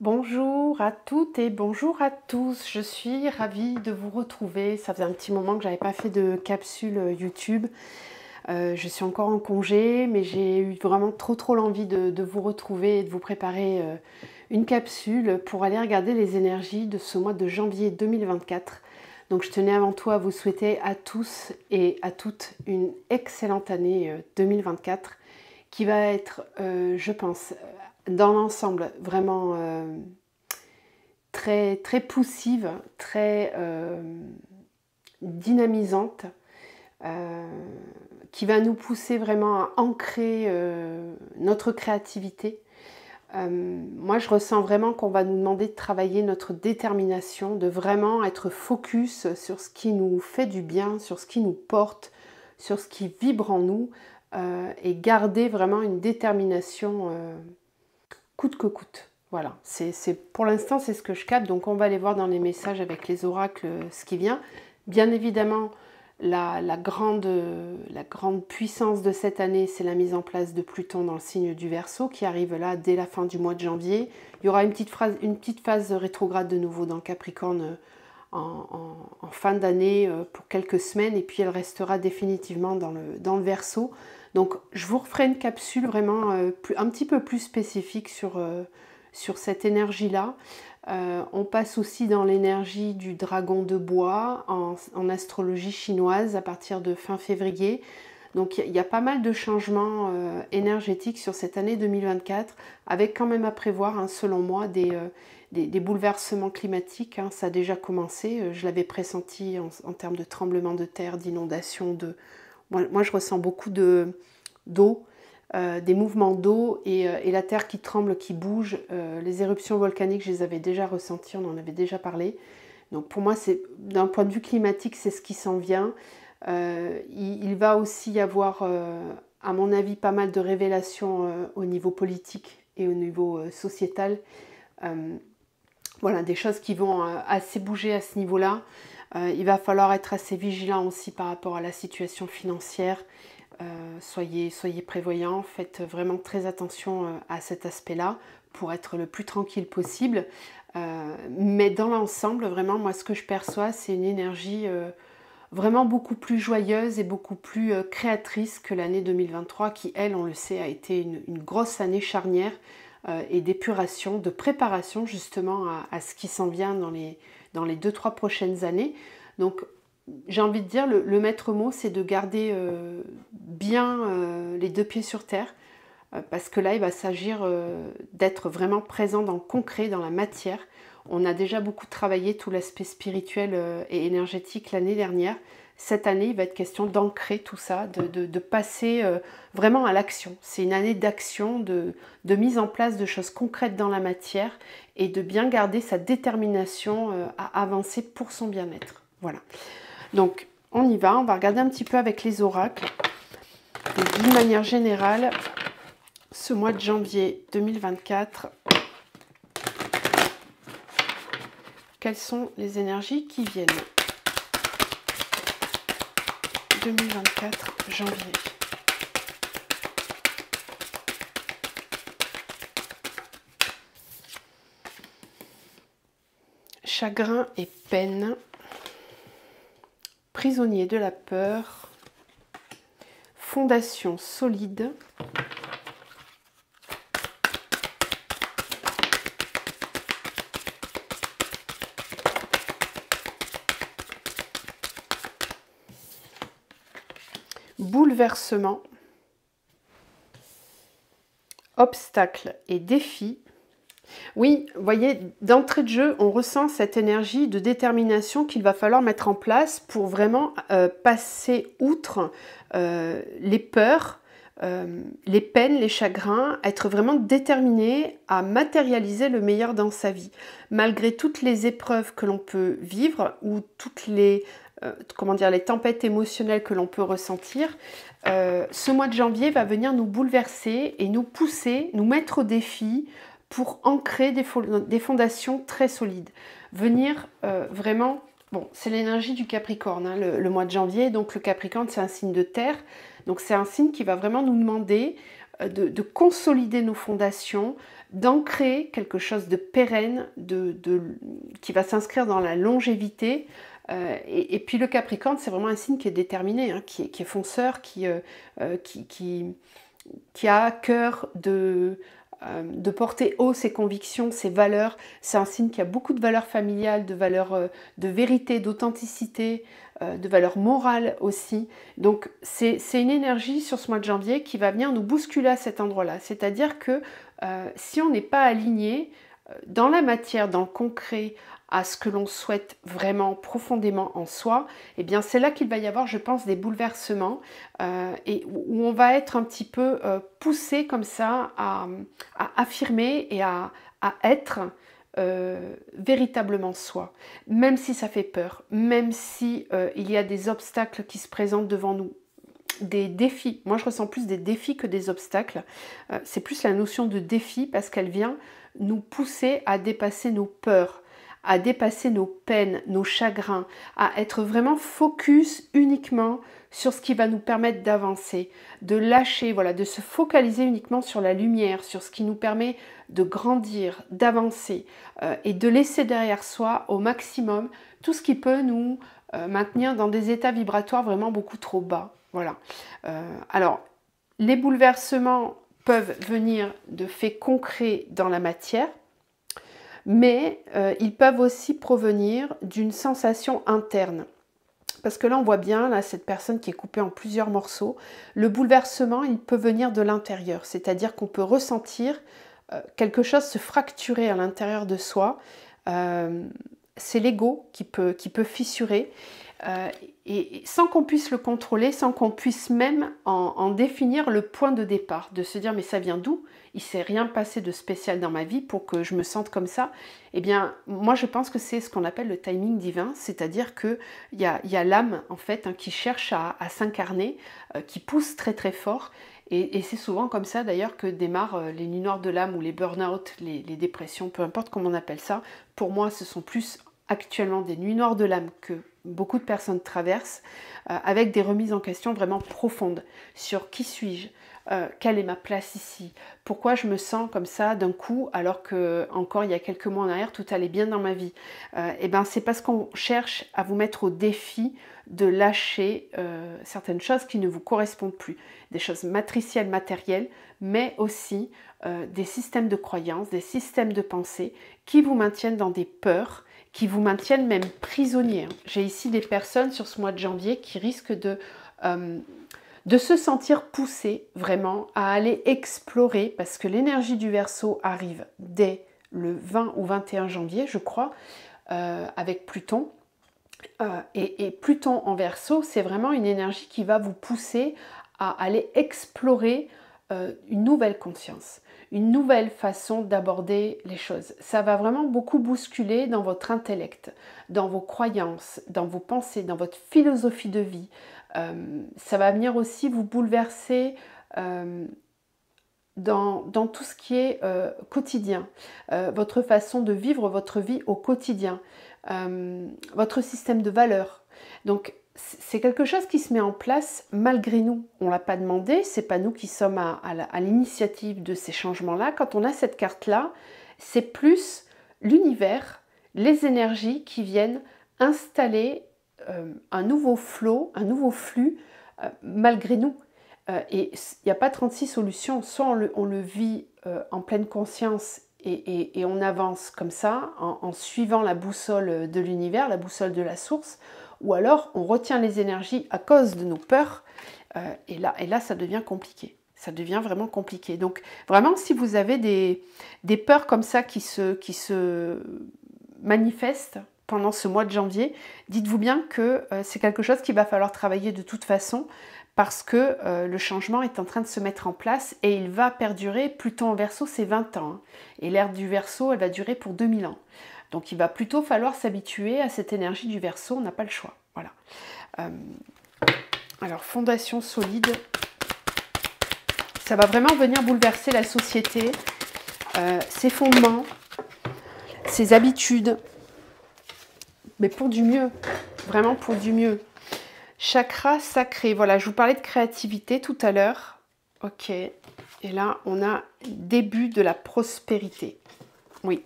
Bonjour à toutes et bonjour à tous, je suis ravie de vous retrouver. Ça faisait un petit moment que j'avais pas fait de capsule YouTube. Je suis encore en congé, mais j'ai eu vraiment trop l'envie de vous retrouver et de vous préparer une capsule pour aller regarder les énergies de ce mois de janvier 2024. Donc je tenais avant tout à vous souhaiter à tous et à toutes une excellente année 2024 qui va être, je pense, dans l'ensemble vraiment très poussive, très dynamisante, qui va nous pousser vraiment à ancrer notre créativité. Moi, je ressens vraiment qu'on va nous demander de travailler notre détermination, de vraiment être focus sur ce qui nous fait du bien, sur ce qui nous porte, sur ce qui vibre en nous, et garder vraiment une détermination coûte que coûte. Voilà, pour l'instant, c'est ce que je capte. Donc, on va aller voir dans les messages avec les oracles ce qui vient. Bien évidemment, la grande puissance de cette année, c'est la mise en place de Pluton dans le signe du Verseau qui arrive là dès la fin du mois de janvier. Il y aura une petite phase rétrograde de nouveau dans le Capricorne en fin d'année pour quelques semaines et puis elle restera définitivement dans le Verseau. Donc je vous referai une capsule vraiment un petit peu plus spécifique sur cette énergie-là. On passe aussi dans l'énergie du dragon de bois en astrologie chinoise à partir de fin février. Donc il y a pas mal de changements énergétiques sur cette année 2024, avec quand même à prévoir, hein, selon moi, des bouleversements climatiques. Hein. Ça a déjà commencé, je l'avais pressenti en termes de tremblements de terre, d'inondations, moi je ressens beaucoup d'eau, des mouvements d'eau et la terre qui tremble, qui bouge. Les éruptions volcaniques, je les avais déjà ressenties, on en avait déjà parlé. Donc pour moi, d'un point de vue climatique, c'est ce qui s'en vient. Il va aussi y avoir, à mon avis, pas mal de révélations au niveau politique et au niveau sociétal. Voilà, des choses qui vont assez bouger à ce niveau-là. Il va falloir être assez vigilant aussi par rapport à la situation financière. Soyez prévoyants, faites vraiment très attention à cet aspect-là pour être le plus tranquille possible. Mais dans l'ensemble, vraiment, moi, ce que je perçois, c'est une énergie vraiment beaucoup plus joyeuse et beaucoup plus créatrice que l'année 2023 qui, elle, on le sait, a été une grosse année charnière et d'épuration, de préparation justement à ce qui s'en vient dans les 2-3 prochaines années. Donc, j'ai envie de dire, le maître mot, c'est de garder bien les deux pieds sur terre, parce que là, il va s'agir d'être vraiment présent dans le concret, dans la matière. On a déjà beaucoup travaillé tout l'aspect spirituel et énergétique l'année dernière. Cette année, il va être question d'ancrer tout ça, de passer vraiment à l'action. C'est une année d'action, de mise en place de choses concrètes dans la matière et de bien garder sa détermination à avancer pour son bien-être. Voilà. Donc, on y va. On va regarder un petit peu avec les oracles. D'une manière générale, ce mois de janvier 2024, quelles sont les énergies qui viennent 2024, janvier. Chagrin et peine. Prisonnier de la peur. Fondation solide. Bouleversement, obstacles et défis. Oui, vous voyez, d'entrée de jeu, on ressent cette énergie de détermination qu'il va falloir mettre en place pour vraiment passer outre les peurs, les peines, les chagrins, être vraiment déterminé à matérialiser le meilleur dans sa vie. Malgré toutes les épreuves que l'on peut vivre ou toutes les tempêtes émotionnelles que l'on peut ressentir, ce mois de janvier va venir nous bouleverser et nous pousser, nous mettre au défi pour ancrer des fondations très solides. Venir vraiment... Bon, c'est l'énergie du Capricorne, hein, le mois de janvier. Donc le Capricorne, c'est un signe de terre. Donc c'est un signe qui va vraiment nous demander de consolider nos fondations, d'ancrer quelque chose de pérenne, qui va s'inscrire dans la longévité. Et puis le Capricorne, c'est vraiment un signe qui est déterminé, hein, qui est fonceur, qui a à cœur de porter haut ses convictions, ses valeurs. C'est un signe qui a beaucoup de valeurs familiales, de valeurs de vérité, d'authenticité, de valeurs morales aussi. Donc c'est une énergie sur ce mois de janvier qui va venir nous bousculer à cet endroit-là. C'est-à-dire que si on n'est pas aligné dans la matière, dans le concret, à ce que l'on souhaite vraiment profondément en soi, eh bien c'est là qu'il va y avoir, je pense, des bouleversements et où on va être un petit peu poussé comme ça à affirmer et à être véritablement soi, même si ça fait peur, même si il y a des obstacles qui se présentent devant nous, des défis. Moi je ressens plus des défis que des obstacles. C'est plus la notion de défi parce qu'elle vient nous pousser à dépasser nos peurs, à dépasser nos peines, nos chagrins, à être vraiment focus uniquement sur ce qui va nous permettre d'avancer, de lâcher, voilà, de se focaliser uniquement sur la lumière, sur ce qui nous permet de grandir, d'avancer et de laisser derrière soi au maximum tout ce qui peut nous maintenir dans des états vibratoires vraiment beaucoup trop bas. Voilà. Alors, les bouleversements peuvent venir de faits concrets dans la matière, mais ils peuvent aussi provenir d'une sensation interne. Parce que là, on voit bien, là, cette personne qui est coupée en plusieurs morceaux, le bouleversement, il peut venir de l'intérieur. C'est-à-dire qu'on peut ressentir quelque chose se fracturer à l'intérieur de soi. C'est l'ego qui peut fissurer. Et sans qu'on puisse le contrôler, sans qu'on puisse même en définir le point de départ, de se dire mais ça vient d'où? Il ne s'est rien passé de spécial dans ma vie pour que je me sente comme ça. Eh bien, moi je pense que c'est ce qu'on appelle le timing divin, c'est-à-dire qu'il y a l'âme en fait hein, qui cherche à s'incarner, qui pousse très très fort. Et c'est souvent comme ça d'ailleurs que démarrent les nuits noires de l'âme ou les burn-out, les dépressions, peu importe comment on appelle ça. Pour moi, ce sont plus actuellement des nuits noires de l'âme que beaucoup de personnes traversent, avec des remises en question vraiment profondes sur qui suis-je, quelle est ma place ici, pourquoi je me sens comme ça d'un coup alors que encore il y a quelques mois en arrière tout allait bien dans ma vie. Et ben c'est parce qu'on cherche à vous mettre au défi de lâcher certaines choses qui ne vous correspondent plus, des choses matricielles, matérielles, mais aussi des systèmes de croyances, des systèmes de pensée qui vous maintiennent dans des peurs, qui vous maintiennent même prisonniers. J'ai ici des personnes sur ce mois de janvier qui risquent de se sentir poussées vraiment à aller explorer, parce que l'énergie du Verseau arrive dès le 20 ou 21 janvier, je crois, avec Pluton. Et Pluton en Verseau, c'est vraiment une énergie qui va vous pousser à aller explorer une nouvelle conscience, une nouvelle façon d'aborder les choses. Ça va vraiment beaucoup bousculer dans votre intellect, dans vos croyances, dans vos pensées, dans votre philosophie de vie. Ça va venir aussi vous bouleverser dans tout ce qui est quotidien, votre façon de vivre votre vie au quotidien, votre système de valeurs. Donc c'est quelque chose qui se met en place malgré nous. On ne l'a pas demandé, c'est pas nous qui sommes à l'initiative de ces changements-là. Quand on a cette carte-là, c'est plus l'univers, les énergies qui viennent installer un nouveau flot, un nouveau flux malgré nous. Et il n'y a pas 36 solutions. Soit on le vit en pleine conscience et on avance comme ça, en suivant la boussole de l'univers, la boussole de la source, ou alors on retient les énergies à cause de nos peurs, et là ça devient compliqué. Ça devient vraiment compliqué. Donc vraiment, si vous avez des peurs comme ça qui se manifestent pendant ce mois de janvier, dites-vous bien que c'est quelque chose qu'il va falloir travailler de toute façon, parce que le changement est en train de se mettre en place et il va perdurer. Pluton en Verseau, c'est 20 ans. Hein, et l'ère du Verseau, elle va durer pour 2000 ans. Donc il va plutôt falloir s'habituer à cette énergie du Verseau, on n'a pas le choix. Voilà. Alors, fondation solide. Ça va vraiment venir bouleverser la société, ses fondements, ses habitudes. Mais pour du mieux, vraiment pour du mieux. Chakra sacré, voilà, je vous parlais de créativité tout à l'heure. Ok. Et là, on a début de la prospérité. Oui,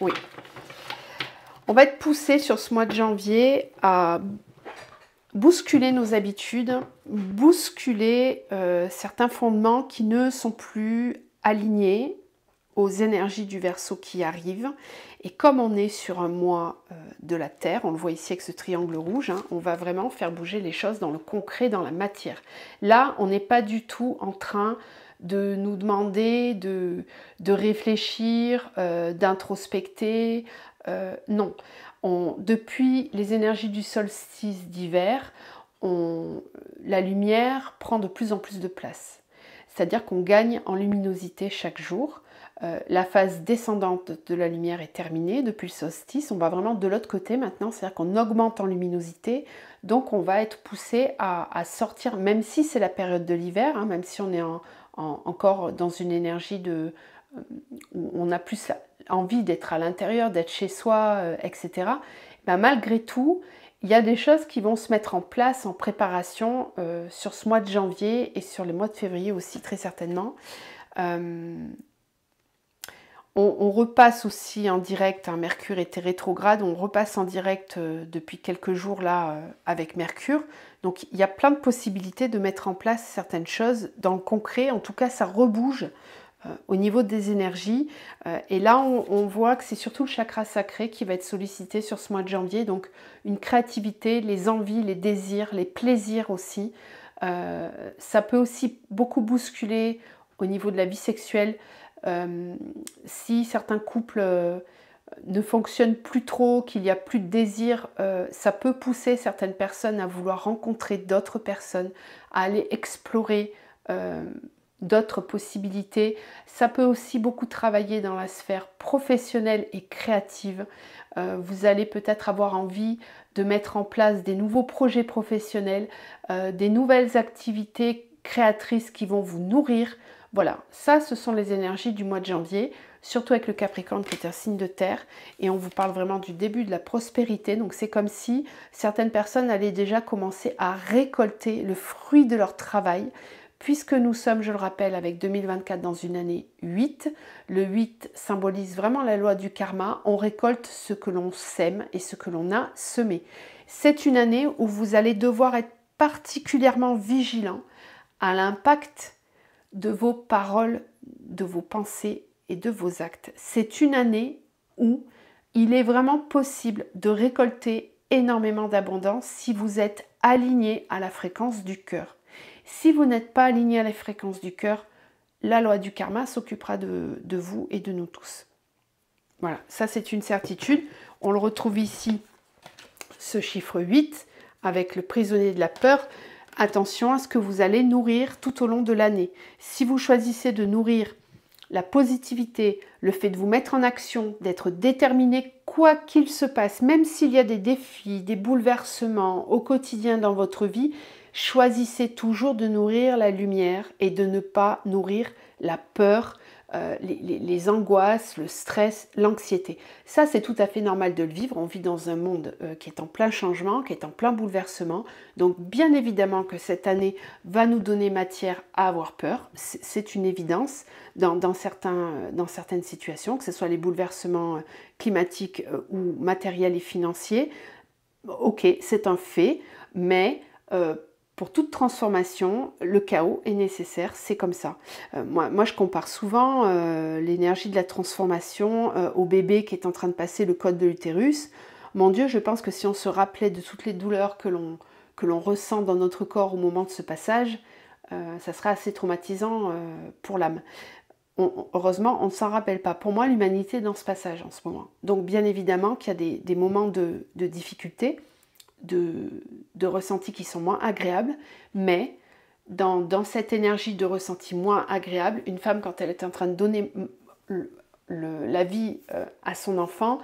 oui. On va être poussé sur ce mois de janvier à bousculer nos habitudes, bousculer certains fondements qui ne sont plus alignés aux énergies du Verseau qui arrivent. Et comme on est sur un mois de la Terre, on le voit ici avec ce triangle rouge, hein, on va vraiment faire bouger les choses dans le concret, dans la matière. Là, on n'est pas du tout en train de nous demander de réfléchir, d'introspecter. Non. Depuis les énergies du solstice d'hiver, la lumière prend de plus en plus de place. C'est-à-dire qu'on gagne en luminosité chaque jour. La phase descendante de la lumière est terminée depuis le solstice. On va vraiment de l'autre côté maintenant, c'est-à-dire qu'on augmente en luminosité. Donc on va être poussé à sortir, même si c'est la période de l'hiver, hein, même si on est encore dans une énergie où on a plus envie d'être à l'intérieur, d'être chez soi, etc. Ben, malgré tout, il y a des choses qui vont se mettre en place en préparation sur ce mois de janvier et sur les mois de février aussi, très certainement. On repasse aussi en direct, hein, Mercure était rétrograde, on repasse en direct depuis quelques jours là avec Mercure. Donc il y a plein de possibilités de mettre en place certaines choses dans le concret, en tout cas ça rebouge au niveau des énergies. Et là on voit que c'est surtout le chakra sacré qui va être sollicité sur ce mois de janvier, donc une créativité, les envies, les désirs, les plaisirs aussi. Ça peut aussi beaucoup bousculer au niveau de la vie sexuelle. Si certains couples ne fonctionnent plus trop, qu'il n'y a plus de désir, ça peut pousser certaines personnes à vouloir rencontrer d'autres personnes, à aller explorer d'autres possibilités. Ça peut aussi beaucoup travailler dans la sphère professionnelle et créative. Vous allez peut-être avoir envie de mettre en place des nouveaux projets professionnels, des nouvelles activités créatrices qui vont vous nourrir. Voilà, ça ce sont les énergies du mois de janvier, surtout avec le Capricorne qui est un signe de terre, et on vous parle vraiment du début de la prospérité. Donc c'est comme si certaines personnes allaient déjà commencer à récolter le fruit de leur travail, puisque nous sommes, je le rappelle, avec 2024 dans une année 8. Le 8 symbolise vraiment la loi du karma, on récolte ce que l'on sème et ce que l'on a semé. C'est une année où vous allez devoir être particulièrement vigilant à l'impact de vos paroles, de vos pensées et de vos actes. C'est une année où il est vraiment possible de récolter énormément d'abondance si vous êtes aligné à la fréquence du cœur. Si vous n'êtes pas aligné à la fréquence du cœur, la loi du karma s'occupera de vous et de nous tous. Voilà, ça c'est une certitude. On le retrouve ici, ce chiffre 8, avec le prisonnier de la peur. Attention à ce que vous allez nourrir tout au long de l'année. Si vous choisissez de nourrir la positivité, le fait de vous mettre en action, d'être déterminé quoi qu'il se passe, même s'il y a des défis, des bouleversements au quotidien dans votre vie, choisissez toujours de nourrir la lumière et de ne pas nourrir la peur, les angoisses, le stress, l'anxiété. Ça, c'est tout à fait normal de le vivre. On vit dans un monde qui est en plein changement, qui est en plein bouleversement. Donc, bien évidemment que cette année va nous donner matière à avoir peur. C'est une évidence dans certaines situations, que ce soit les bouleversements climatiques ou matériels et financiers. Ok, c'est un fait, mais pour toute transformation, le chaos est nécessaire, c'est comme ça. Moi, je compare souvent l'énergie de la transformation au bébé qui est en train de passer le code de l'utérus. Mon Dieu, je pense que si on se rappelait de toutes les douleurs que l'on ressent dans notre corps au moment de ce passage, ça serait assez traumatisant pour l'âme. Heureusement, on ne s'en rappelle pas. Pour moi, l'humanité est dans ce passage en ce moment. Donc, bien évidemment qu'il y a des moments de difficulté, de ressentis qui sont moins agréables, mais dans cette énergie de ressenti moins agréable, une femme, quand elle est en train de donner la vie à son enfant,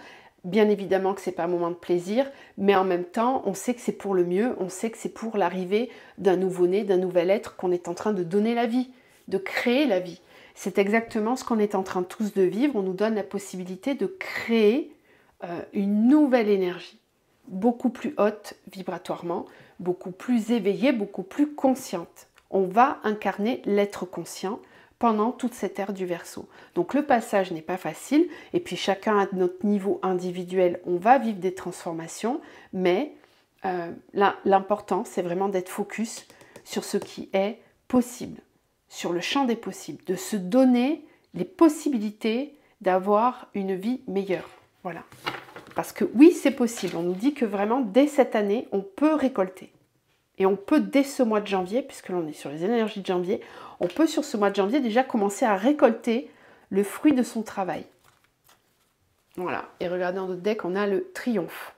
bien évidemment que c'est pas un moment de plaisir, mais en même temps, on sait que c'est pour le mieux, on sait que c'est pour l'arrivée d'un nouveau-né, d'un nouvel être qu'on est en train de donner la vie, de créer la vie. C'est exactement ce qu'on est en train tous de vivre. On nous donne la possibilité de créer une nouvelle énergie, beaucoup plus haute vibratoirement, beaucoup plus éveillée, beaucoup plus consciente. On va incarner l'être conscient pendant toute cette ère du Verseau. Donc le passage n'est pas facile, et puis chacun à notre niveau individuel, on va vivre des transformations, mais l'important, c'est vraiment d'être focus sur ce qui est possible, sur le champ des possibles, de se donner les possibilités d'avoir une vie meilleure. Voilà. Parce que oui, c'est possible. On nous dit que vraiment, dès cette année, on peut récolter. Et on peut, dès ce mois de janvier, puisque l'on est sur les énergies de janvier, on peut sur ce mois de janvier déjà commencer à récolter le fruit de son travail. Voilà. Et regardez dans notre deck, on a le triomphe.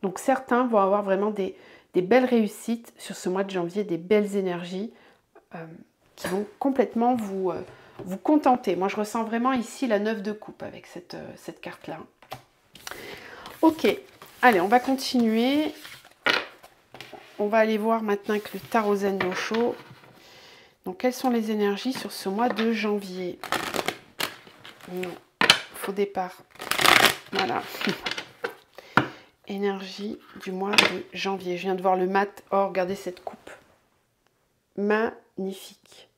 Donc certains vont avoir vraiment des belles réussites sur ce mois de janvier, des belles énergies qui vont complètement vous contenter. Moi, je ressens vraiment ici la 9 de coupe avec cette carte-là. Ok, allez, on va continuer. On va aller voir maintenant avec le tarot Zen Osho. Donc, quelles sont les énergies sur ce mois de janvier? Non, faux départ. Voilà. Énergie du mois de janvier. Je viens de voir le mat. Oh, regardez cette coupe. Magnifique.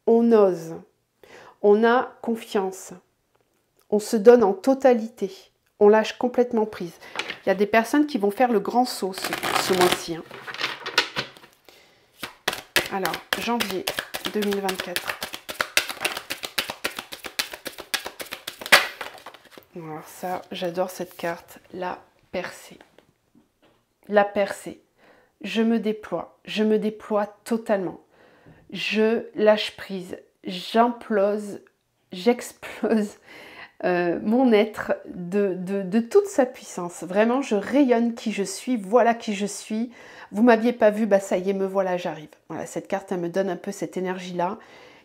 On ose. On a confiance. On se donne en totalité. On lâche complètement prise. Il y a des personnes qui vont faire le grand saut ce mois-ci. Hein. Alors, janvier 2024. Alors ça, j'adore cette carte. La percée. La percée. Je me déploie totalement. Je lâche prise. J'implose, j'explose. Mon être de toute sa puissance. Vraiment, je rayonne qui je suis, voilà qui je suis. Vous m'aviez pas vu, bah ça y est, me voilà, j'arrive. Voilà, cette carte, elle me donne un peu cette énergie-là.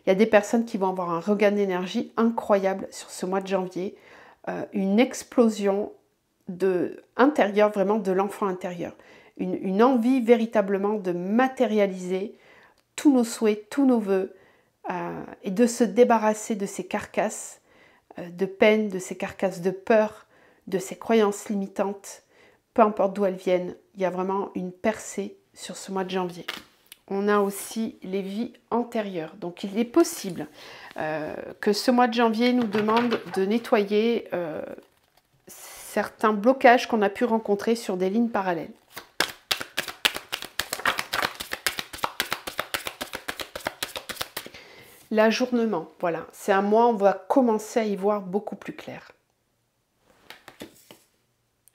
Il y a des personnes qui vont avoir un regain d'énergie incroyable sur ce mois de janvier. Une explosion intérieure, vraiment de l'enfant intérieur. Une envie véritablement de matérialiser tous nos souhaits, tous nos vœux, et de se débarrasser de ces carcasses de peine, de ces carcasses de peur, de ces croyances limitantes, peu importe d'où elles viennent, il y a vraiment une percée sur ce mois de janvier. On a aussi les vies antérieures. Donc il est possible que ce mois de janvier nous demande de nettoyer certains blocages qu'on a pu rencontrer sur des lignes parallèles. L'ajournement, voilà, c'est un mois où on va commencer à y voir beaucoup plus clair.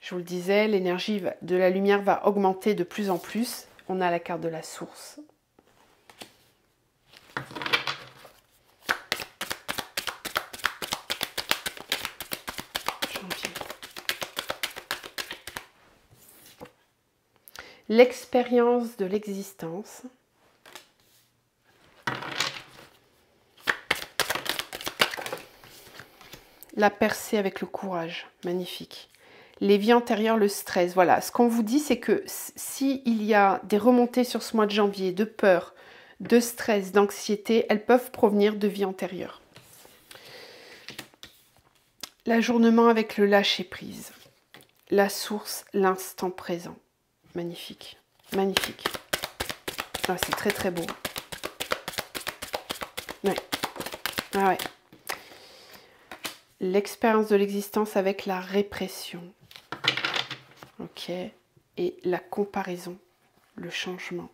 Je vous le disais, l'énergie de la lumière va augmenter de plus en plus. On a la carte de la source. L'expérience de l'existence. La percée avec le courage, magnifique. Les vies antérieures, le stress. Voilà, ce qu'on vous dit, c'est que s'il y a des remontées sur ce mois de janvier, de peur, de stress, d'anxiété, elles peuvent provenir de vies antérieures. L'ajournement avec le lâcher-prise. La source, l'instant présent. Magnifique, magnifique. Ah, c'est très très beau. Ouais. Ah ouais. L'expérience de l'existence avec la répression. Ok. Et la comparaison, le changement.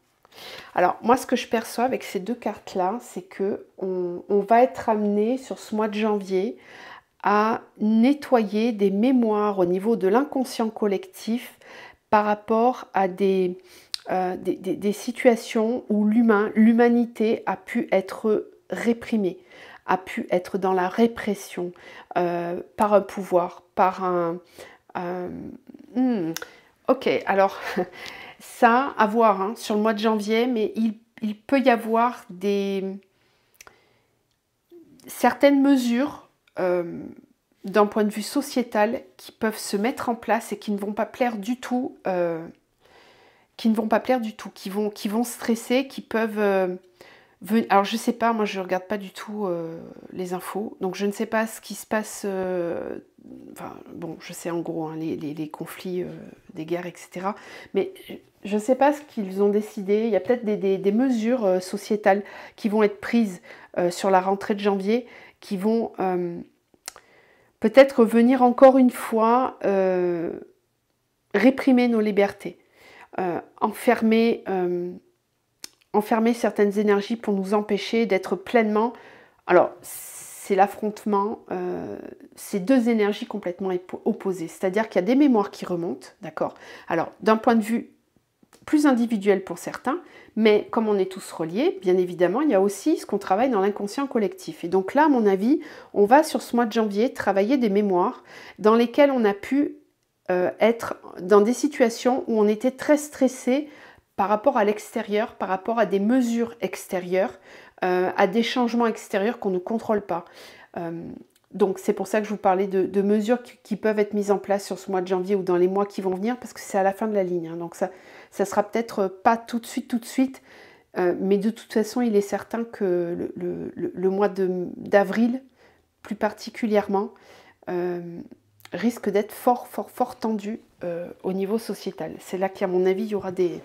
Alors, moi, ce que je perçois avec ces deux cartes-là, c'est que on va être amené sur ce mois de janvier à nettoyer des mémoires au niveau de l'inconscient collectif par rapport à des situations où l'humanité a pu être réprimée, a pu être dans la répression par un pouvoir, par un... Ok, alors ça à voir hein, sur le mois de janvier, mais il peut y avoir certaines mesures d'un point de vue sociétal qui peuvent se mettre en place et qui ne vont pas plaire du tout, qui vont stresser, qui peuvent... Alors je sais pas, moi je regarde pas du tout les infos, donc je ne sais pas ce qui se passe enfin bon, je sais en gros, hein, les conflits, des guerres, etc. Mais je ne sais pas ce qu'ils ont décidé. Il y a peut-être des mesures sociétales qui vont être prises sur la rentrée de janvier, qui vont peut-être venir encore une fois réprimer nos libertés, enfermer certaines énergies pour nous empêcher d'être pleinement... Alors, c'est l'affrontement, c'est deux énergies complètement opposées. C'est-à-dire qu'il y a des mémoires qui remontent, d'accord? Alors, d'un point de vue plus individuel pour certains, mais comme on est tous reliés, bien évidemment, il y a aussi ce qu'on travaille dans l'inconscient collectif. Et donc là, à mon avis, on va sur ce mois de janvier travailler des mémoires dans lesquelles on a pu être dans des situations où on était très stressé par rapport à l'extérieur, par rapport à des mesures extérieures, à des changements extérieurs qu'on ne contrôle pas. Donc c'est pour ça que je vous parlais de mesures qui peuvent être mises en place sur ce mois de janvier ou dans les mois qui vont venir, parce que c'est à la fin de la ligne. Hein. Donc ça sera peut-être pas tout de suite, mais de toute façon, il est certain que le mois d'avril, plus particulièrement, risque d'être fort tendu au niveau sociétal. C'est là qu'à mon avis, il y aura des...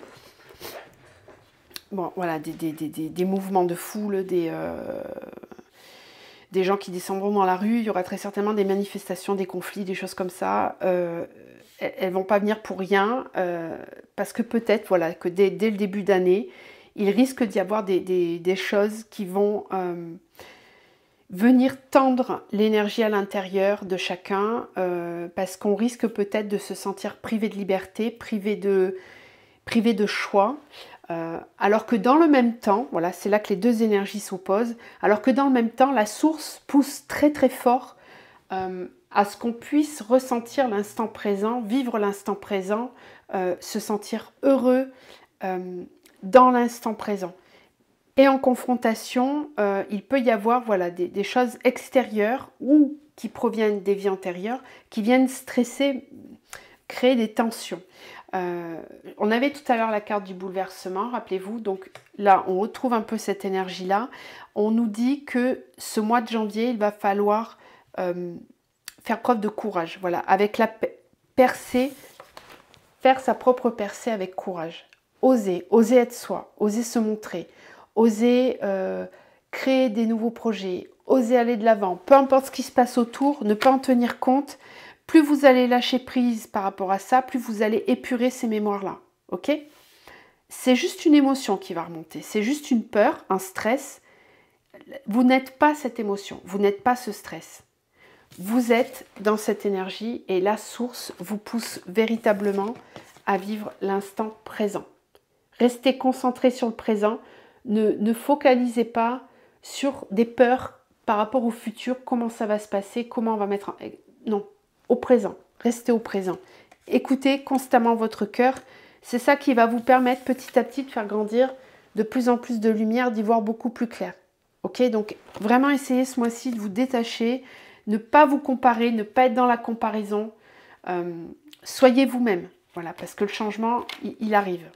Bon, voilà, des mouvements de foule, des gens qui descendront dans la rue, il y aura très certainement des manifestations, des conflits, des choses comme ça. Elles ne vont pas venir pour rien, parce que peut-être, voilà, que dès le début d'année, il risque d'y avoir des choses qui vont venir tendre l'énergie à l'intérieur de chacun, parce qu'on risque peut-être de se sentir privé de liberté, privé de choix. Alors que dans le même temps, voilà, c'est là que les deux énergies s'opposent, alors que dans le même temps, la source pousse très fort à ce qu'on puisse ressentir l'instant présent, vivre l'instant présent, se sentir heureux dans l'instant présent. Et en confrontation, il peut y avoir, voilà, des choses extérieures ou qui proviennent des vies antérieures, qui viennent stresser, créer des tensions. On avait tout à l'heure la carte du bouleversement, rappelez-vous, donc là on retrouve un peu cette énergie-là. On nous dit que ce mois de janvier, il va falloir faire preuve de courage, voilà, avec la percée, faire sa propre percée avec courage. Oser être soi, oser se montrer, oser créer des nouveaux projets, oser aller de l'avant, peu importe ce qui se passe autour, ne pas en tenir compte. Plus vous allez lâcher prise par rapport à ça, plus vous allez épurer ces mémoires-là. Ok? C'est juste une émotion qui va remonter. C'est juste une peur, un stress. Vous n'êtes pas cette émotion. Vous n'êtes pas ce stress. Vous êtes dans cette énergie et la source vous pousse véritablement à vivre l'instant présent. Restez concentré sur le présent. Ne focalisez pas sur des peurs par rapport au futur. Comment ça va se passer? Comment on va mettre en... Non. Au présent, restez au présent. Écoutez constamment votre cœur. C'est ça qui va vous permettre petit à petit de faire grandir de plus en plus de lumière, d'y voir beaucoup plus clair. Ok, donc vraiment essayez ce mois-ci de vous détacher, ne pas vous comparer, ne pas être dans la comparaison. Soyez vous-même, voilà, parce que le changement, il arrive.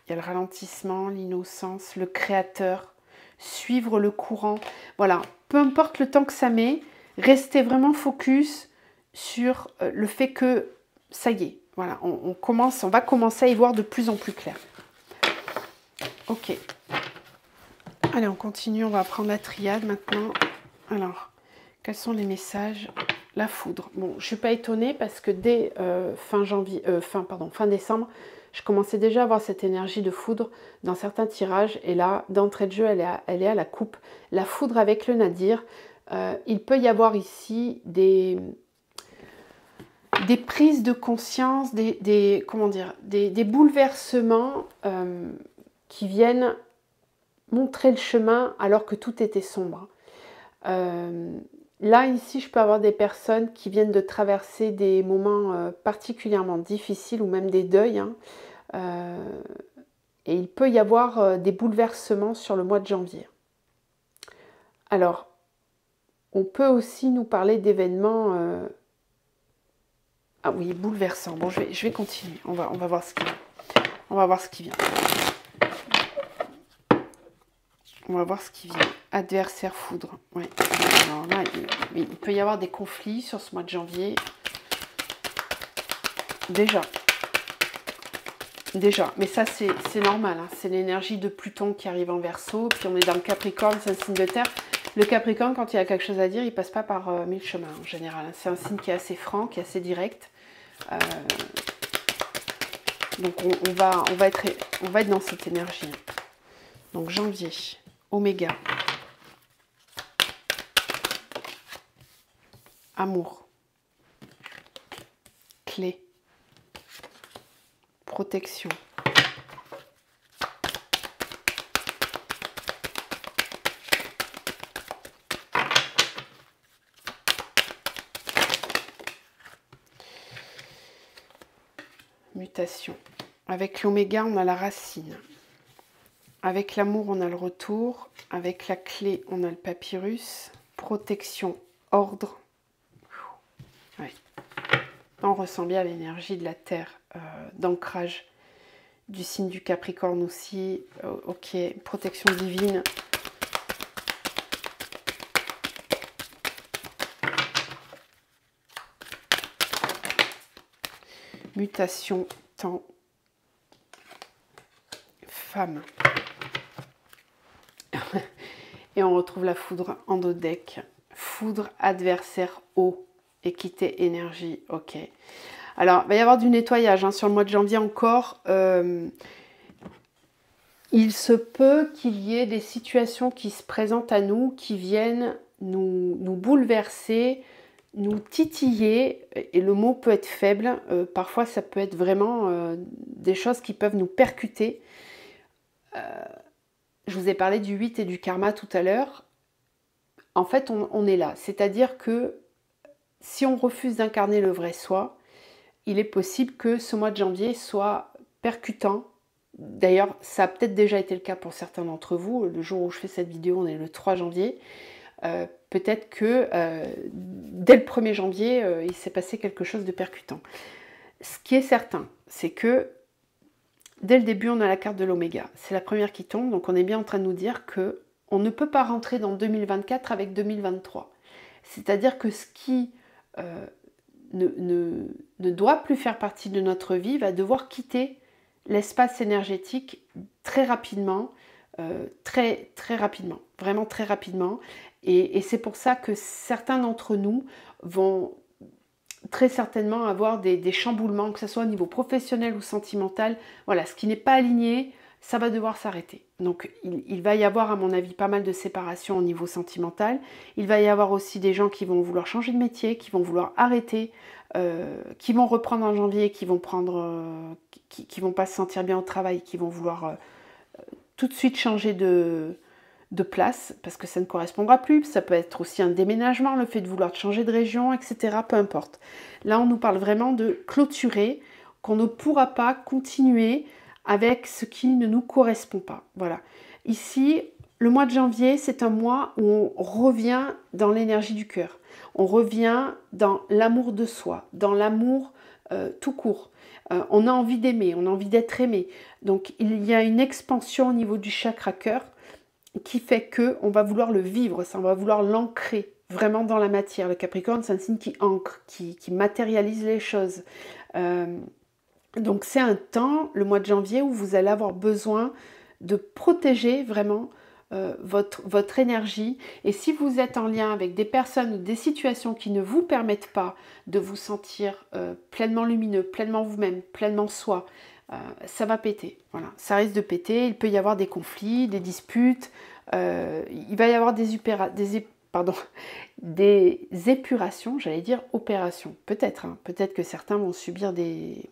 Il y a le ralentissement, l'innocence, le créateur, suivre le courant. Voilà, peu importe le temps que ça met, restez vraiment focus sur le fait que ça y est, voilà, on va commencer à y voir de plus en plus clair. Ok. Allez, on continue, on va prendre la triade maintenant. Alors, quels sont les messages? La foudre. Bon, je ne suis pas étonnée parce que dès fin décembre, je commençais déjà à avoir cette énergie de foudre dans certains tirages. Et là, d'entrée de jeu, elle est à la coupe. La foudre avec le nadir. Il peut y avoir ici des prises de conscience, des bouleversements qui viennent montrer le chemin alors que tout était sombre. Là, ici, je peux avoir des personnes qui viennent de traverser des moments particulièrement difficiles ou même des deuils. Hein. Et il peut y avoir des bouleversements sur le mois de janvier. Alors, on peut aussi nous parler d'événements... Ah oui, bouleversants. Bon, je vais continuer. On va voir ce qui vient. On va voir ce qui vient. On va voir ce qui vient. Adversaire foudre. Ouais. Alors là, il peut y avoir des conflits sur ce mois de janvier. Déjà. Mais ça c'est normal. Hein. C'est l'énergie de Pluton qui arrive en Verseau. Puis on est dans le Capricorne, c'est un signe de terre. Le Capricorne, quand il y a quelque chose à dire, il passe pas par mille chemins en général. Hein. C'est un signe qui est assez franc, qui est assez direct. Donc on va être dans cette énergie. Donc janvier, Oméga. Amour. Clé. Protection. Mutation. Avec l'oméga, on a la racine. Avec l'amour, on a le retour. Avec la clé, on a le papyrus. Protection, ordre. Ouais. On ressent bien l'énergie de la terre, d'ancrage du signe du Capricorne aussi. Ok, protection divine. Mutation, temps. Femme. Et on retrouve la foudre en dos de deck. Foudre, adversaire, eau. Équité, énergie, ok. Alors, il va y avoir du nettoyage hein, sur le mois de janvier encore. Il se peut qu'il y ait des situations qui se présentent à nous, qui viennent nous bouleverser, nous titiller. Et le mot peut être faible. Parfois, ça peut être vraiment des choses qui peuvent nous percuter. Je vous ai parlé du 8 et du karma tout à l'heure. En fait, on est là. C'est-à-dire que si on refuse d'incarner le vrai soi, il est possible que ce mois de janvier soit percutant. D'ailleurs, ça a peut-être déjà été le cas pour certains d'entre vous. Le jour où je fais cette vidéo, on est le 3 janvier. Peut-être que dès le 1er janvier, il s'est passé quelque chose de percutant. Ce qui est certain, c'est que dès le début, on a la carte de l'oméga. C'est la première qui tombe, donc on est bien en train de nous dire que on ne peut pas rentrer dans 2024 avec 2023. C'est-à-dire que ce qui ne doit plus faire partie de notre vie va devoir quitter l'espace énergétique très rapidement, très rapidement, vraiment très rapidement. Et c'est pour ça que certains d'entre nous vont très certainement avoir des chamboulements, que ce soit au niveau professionnel ou sentimental. Voilà, ce qui n'est pas aligné, ça va devoir s'arrêter. Donc il va y avoir à mon avis pas mal de séparations au niveau sentimental. Il va y avoir aussi des gens qui vont vouloir changer de métier, qui vont vouloir arrêter, qui vont reprendre en janvier, qui vont pas se sentir bien au travail, qui vont vouloir tout de suite changer de place parce que ça ne correspondra plus. Ça peut être aussi un déménagement, le fait de vouloir changer de région, etc. Peu importe. Là, on nous parle vraiment de clôturer, qu'on ne pourra pas continuer avec ce qui ne nous correspond pas. Voilà. Ici, le mois de janvier, c'est un mois où on revient dans l'énergie du cœur. On revient dans l'amour de soi, dans l'amour tout court. On a envie d'aimer, on a envie d'être aimé. Donc, il y a une expansion au niveau du chakra cœur qui fait que on va vouloir le vivre, ça, on va vouloir l'ancrer vraiment dans la matière. Le Capricorne, c'est un signe qui ancre, qui matérialise les choses. Donc c'est un temps, le mois de janvier, où vous allez avoir besoin de protéger vraiment votre énergie. Et si vous êtes en lien avec des personnes ou des situations qui ne vous permettent pas de vous sentir pleinement lumineux, pleinement vous-même, pleinement soi, ça va péter. Voilà, ça risque de péter. Il peut y avoir des conflits, des disputes. Il va y avoir des épurations, j'allais dire opérations. Peut-être. Hein, peut-être que certains vont subir des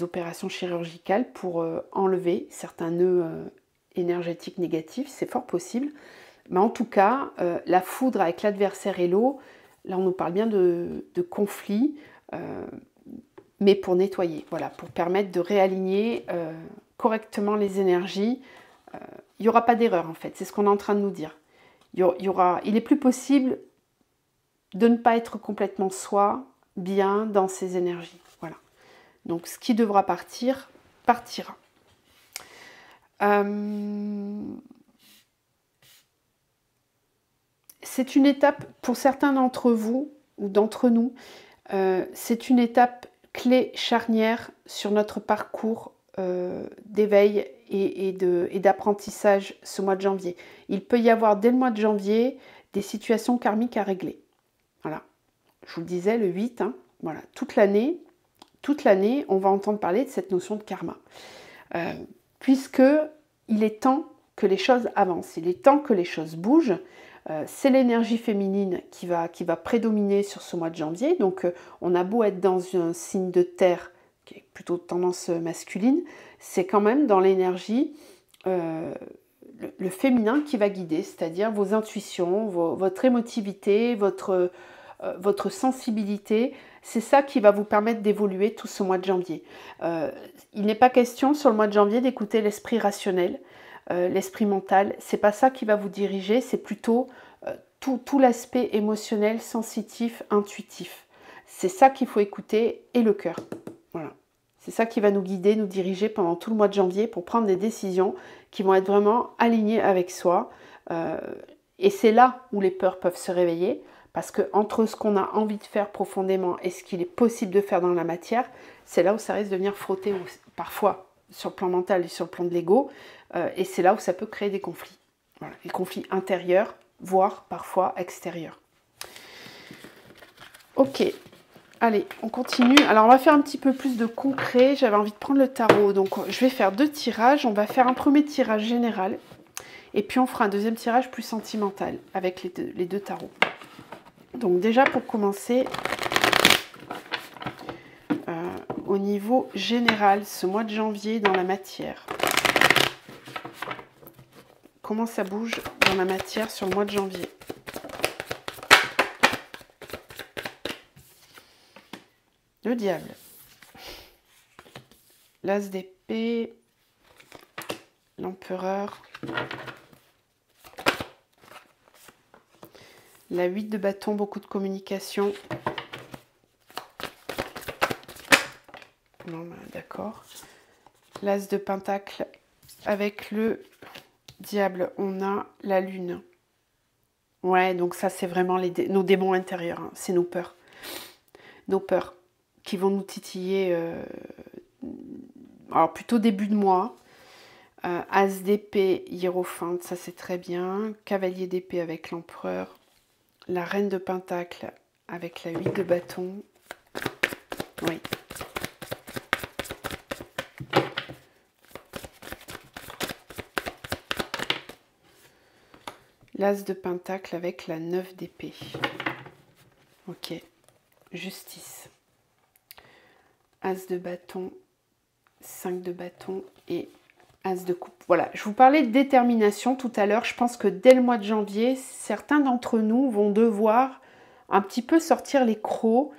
opérations chirurgicales pour enlever certains nœuds énergétiques négatifs. C'est fort possible. Mais en tout cas, la foudre avec l'adversaire et l'eau, là on nous parle bien de conflits. Mais pour nettoyer, voilà, pour permettre de réaligner correctement les énergies. Il n'y aura pas d'erreur en fait, c'est ce qu'on est en train de nous dire. Il est plus possible de ne pas être complètement soi, bien dans ses énergies. Voilà. Donc ce qui devra partir, partira. c'est une étape, pour certains d'entre vous, ou d'entre nous, c'est une étape clé charnière sur notre parcours d'éveil et d'apprentissage ce mois de janvier. Il peut y avoir dès le mois de janvier des situations karmiques à régler. Voilà, je vous le disais, le 8, hein, voilà, toute l'année, on va entendre parler de cette notion de karma. Puisque il est temps que les choses avancent, il est temps que les choses bougent. C'est l'énergie féminine qui va prédominer sur ce mois de janvier. Donc on a beau être dans un signe de terre qui est plutôt de tendance masculine, c'est quand même dans l'énergie le féminin qui va guider, c'est-à-dire vos intuitions, votre émotivité, votre sensibilité. C'est ça qui va vous permettre d'évoluer tout ce mois de janvier. Il n'est pas question sur le mois de janvier d'écouter l'esprit rationnel, l'esprit mental. C'est pas ça qui va vous diriger, c'est plutôt tout l'aspect émotionnel, sensitif, intuitif. C'est ça qu'il faut écouter et le cœur. Voilà. C'est ça qui va nous guider, nous diriger pendant tout le mois de janvier pour prendre des décisions qui vont être vraiment alignées avec soi. Et c'est là où les peurs peuvent se réveiller. Parce que entre ce qu'on a envie de faire profondément et ce qu'il est possible de faire dans la matière, c'est là où ça risque de venir frotter parfois sur le plan mental et sur le plan de l'ego. Et c'est là où ça peut créer des conflits. Voilà, des conflits intérieurs, voire parfois extérieurs. Ok, allez, on continue. Alors on va faire un petit peu plus de concret. J'avais envie de prendre le tarot. Donc je vais faire 2 tirages. On va faire un premier tirage général. Et puis on fera un deuxième tirage plus sentimental avec les deux tarots. Donc déjà pour commencer, au niveau général, ce mois de janvier dans la matière. Comment ça bouge dans la matière sur le mois de janvier? Le diable. L'as d'épée. L'empereur. La 8 de bâton, beaucoup de communication. Non, d'accord. L'as de pentacle avec le diable. On a la lune. Ouais, donc ça, c'est vraiment nos démons intérieurs. Hein. C'est nos peurs. Nos peurs qui vont nous titiller. Alors, plutôt début de mois. As d'épée, hiérophante, ça c'est très bien. Cavalier d'épée avec l'empereur. La reine de pentacle avec la 8 de bâton. Oui. L'as de pentacle avec la 9 d'épée. Ok. Justice. As de bâton, 5 de bâton et As de coupe. Voilà, je vous parlais de détermination tout à l'heure. Je pense que dès le mois de janvier, certains d'entre nous vont devoir un petit peu sortir les crocs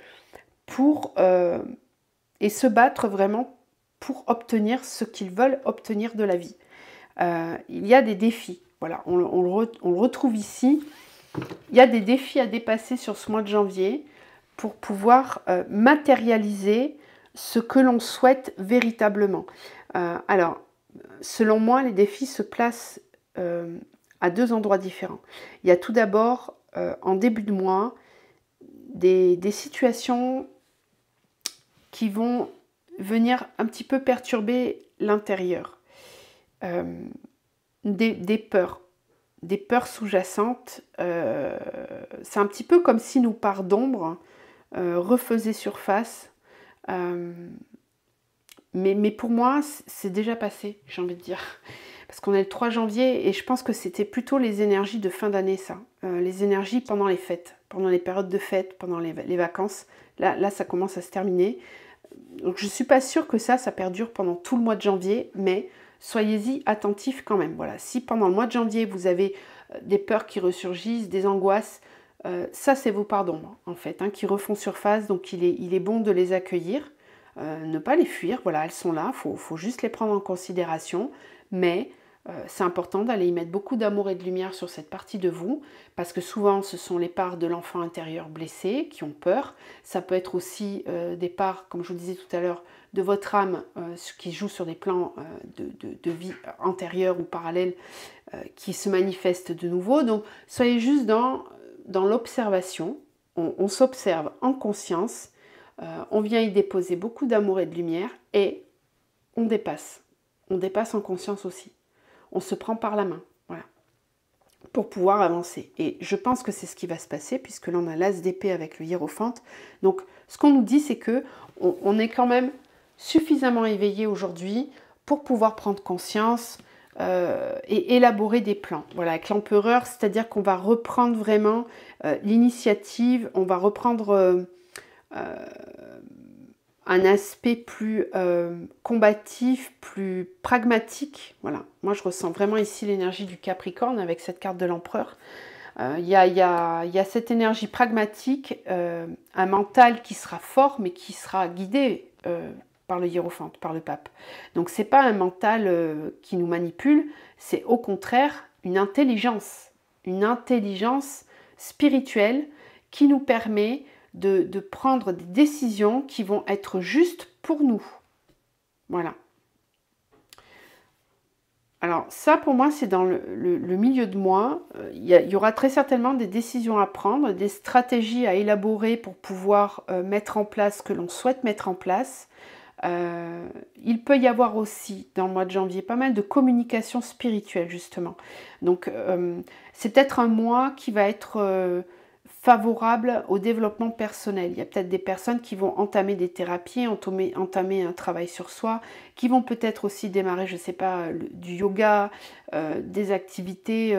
et se battre vraiment pour obtenir ce qu'ils veulent obtenir de la vie. Il y a des défis. Voilà, on le retrouve ici. Il y a des défis à dépasser sur ce mois de janvier pour pouvoir matérialiser ce que l'on souhaite véritablement. Alors, selon moi, les défis se placent à 2 endroits différents. Il y a tout d'abord, en début de mois, des situations qui vont venir un petit peu perturber l'intérieur. Des peurs sous-jacentes. C'est un petit peu comme si nos parts d'ombre refaisaient surface. Mais pour moi, c'est déjà passé, j'ai envie de dire. Parce qu'on est le 3 janvier et je pense que c'était plutôt les énergies de fin d'année, ça. Les énergies pendant les fêtes, pendant les périodes de fêtes, pendant les vacances. Là, ça commence à se terminer. Donc, je ne suis pas sûre que ça perdure pendant tout le mois de janvier, mais soyez-y attentifs quand même. Voilà. Si pendant le mois de janvier, vous avez des peurs qui ressurgissent, des angoisses, ça, c'est vos parts d'ombre, en fait, hein, qui refont surface. Donc, il est bon de les accueillir. Ne pas les fuir, voilà, elles sont là, faut juste les prendre en considération, mais c'est important d'aller y mettre beaucoup d'amour et de lumière sur cette partie de vous, parce que souvent ce sont les parts de l'enfant intérieur blessé qui ont peur, ça peut être aussi des parts, comme je vous disais tout à l'heure, de votre âme qui joue sur des plans de vie antérieure ou parallèle qui se manifestent de nouveau, donc soyez juste dans dans l'observation, on s'observe en conscience, on vient y déposer beaucoup d'amour et de lumière et on dépasse. On dépasse en conscience aussi. On se prend par la main, voilà, pour pouvoir avancer. Et je pense que c'est ce qui va se passer, puisque là on a l'as d'épée avec le hiérophante. Donc ce qu'on nous dit, c'est que on est quand même suffisamment éveillé aujourd'hui pour pouvoir prendre conscience et élaborer des plans. Voilà, avec l'empereur, c'est-à-dire qu'on va reprendre vraiment l'initiative, on va reprendre un aspect plus combatif, plus pragmatique. Voilà, moi je ressens vraiment ici l'énergie du Capricorne avec cette carte de l'empereur. Il y a cette énergie pragmatique, un mental qui sera fort, mais qui sera guidé par le hiérophante, par le pape. Donc c'est pas un mental qui nous manipule, c'est au contraire une intelligence spirituelle qui nous permet de prendre des décisions qui vont être justes pour nous. Voilà. Alors ça, pour moi, c'est dans le milieu de moi. Il y aura très certainement des décisions à prendre, des stratégies à élaborer pour pouvoir mettre en place ce que l'on souhaite mettre en place. Il peut y avoir aussi, dans le mois de janvier, pas mal de communication spirituelle, justement. Donc, c'est peut-être un mois qui va être favorable au développement personnel. Il y a peut-être des personnes qui vont entamer des thérapies, entamer un travail sur soi, qui vont peut-être aussi démarrer, je ne sais pas, du yoga, des activités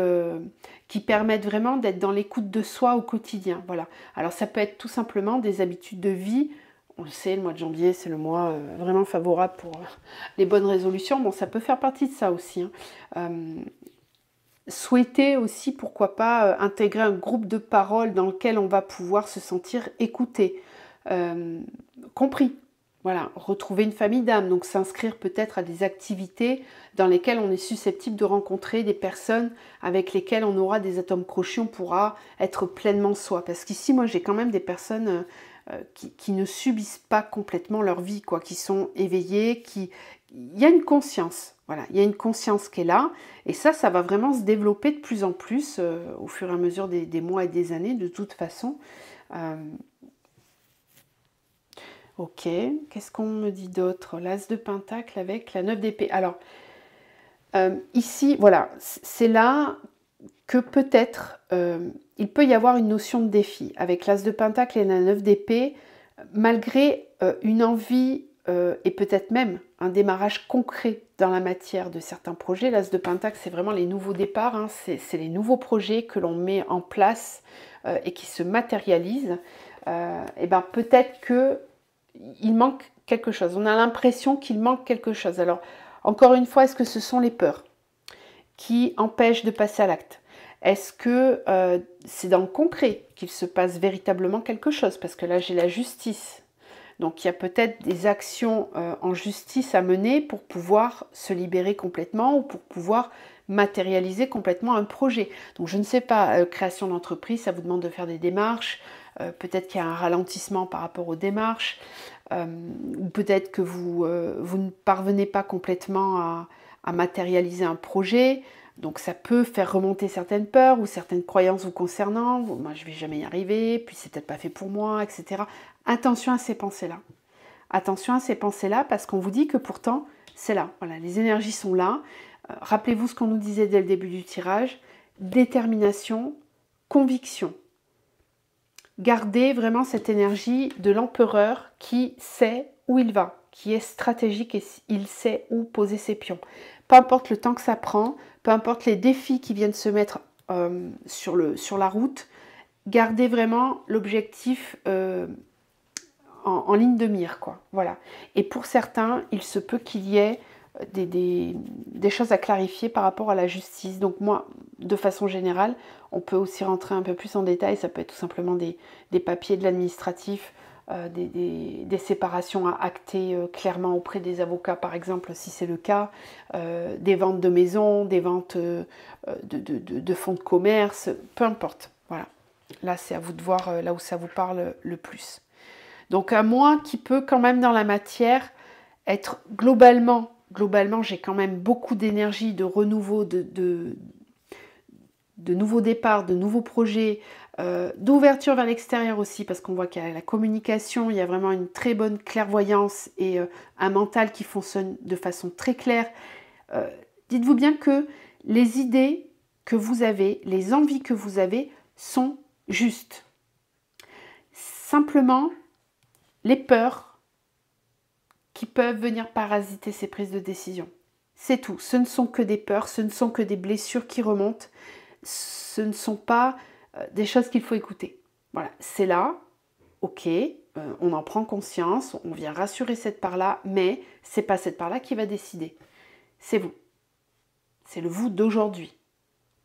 qui permettent vraiment d'être dans l'écoute de soi au quotidien. Voilà. Alors ça peut être tout simplement des habitudes de vie. On le sait, le mois de janvier, c'est le mois vraiment favorable pour les bonnes résolutions. Bon, ça peut faire partie de ça aussi, hein. Souhaiter aussi, pourquoi pas, intégrer un groupe de parole dans lequel on va pouvoir se sentir écouté, compris. Voilà, retrouver une famille d'âmes, donc s'inscrire peut-être à des activités dans lesquelles on est susceptible de rencontrer des personnes avec lesquelles on aura des atomes crochus, on pourra être pleinement soi. Parce qu'ici, moi, j'ai quand même des personnes qui ne subissent pas complètement leur vie, quoi, qui sont éveillées, il y a une conscience. Voilà, il y a une conscience qui est là, et ça va vraiment se développer de plus en plus au fur et à mesure des mois et des années, de toute façon. Ok, qu'est-ce qu'on me dit d'autre? L'as de pentacle avec la 9 d'épée. Alors, ici, voilà, c'est là que peut-être il peut y avoir une notion de défi. Avec l'as de pentacle et la 9 d'épée, malgré une envie et peut-être même un démarrage concret dans la matière de certains projets. L'as de pentacle, c'est vraiment les nouveaux départs, hein, c'est les nouveaux projets que l'on met en place et qui se matérialisent. Et ben peut-être qu'il manque quelque chose. On a l'impression qu'il manque quelque chose. Alors, encore une fois, est-ce que ce sont les peurs qui empêchent de passer à l'acte? Est-ce que c'est dans le concret qu'il se passe véritablement quelque chose? Parce que là, j'ai la justice. Donc il y a peut-être des actions en justice à mener pour pouvoir se libérer complètement ou pour pouvoir matérialiser complètement un projet. Donc je ne sais pas, création d'entreprise, ça vous demande de faire des démarches, peut-être qu'il y a un ralentissement par rapport aux démarches, ou peut-être que vous ne parvenez pas complètement à matérialiser un projet. Donc ça peut faire remonter certaines peurs ou certaines croyances vous concernant. Moi, je ne vais jamais y arriver, puis c'est peut-être pas fait pour moi, etc. Attention à ces pensées-là. Attention à ces pensées-là parce qu'on vous dit que pourtant, c'est là. Voilà, les énergies sont là. Rappelez-vous ce qu'on nous disait dès le début du tirage. Détermination, conviction. Gardez vraiment cette énergie de l'empereur qui sait où il va, qui est stratégique et il sait où poser ses pions. Peu importe le temps que ça prend, peu importe les défis qui viennent se mettre sur la route, gardez vraiment l'objectif en ligne de mire, quoi. Voilà. Et pour certains, il se peut qu'il y ait des choses à clarifier par rapport à la justice. Donc moi, de façon générale, on peut aussi rentrer un peu plus en détail. Ça peut être tout simplement des papiers de l'administratif, des séparations à acter clairement auprès des avocats, par exemple, si c'est le cas, des ventes de maisons, des ventes de fonds de commerce, peu importe. Voilà. Là, c'est à vous de voir là où ça vous parle le plus. Donc un mois qui peut quand même dans la matière être globalement j'ai quand même beaucoup d'énergie, de renouveau, de nouveaux départs, de nouveaux projets, d'ouverture vers l'extérieur aussi, parce qu'on voit qu'il y a la communication, il y a vraiment une très bonne clairvoyance et un mental qui fonctionne de façon très claire. Dites-vous bien que les idées que vous avez, les envies que vous avez sont justes. Simplement, les peurs qui peuvent venir parasiter ces prises de décision. C'est tout. Ce ne sont que des peurs, ce ne sont que des blessures qui remontent. Ce ne sont pas des choses qu'il faut écouter. Voilà, c'est là, ok, on en prend conscience, on vient rassurer cette part-là, mais c'est pas cette part-là qui va décider. C'est vous. C'est le vous d'aujourd'hui.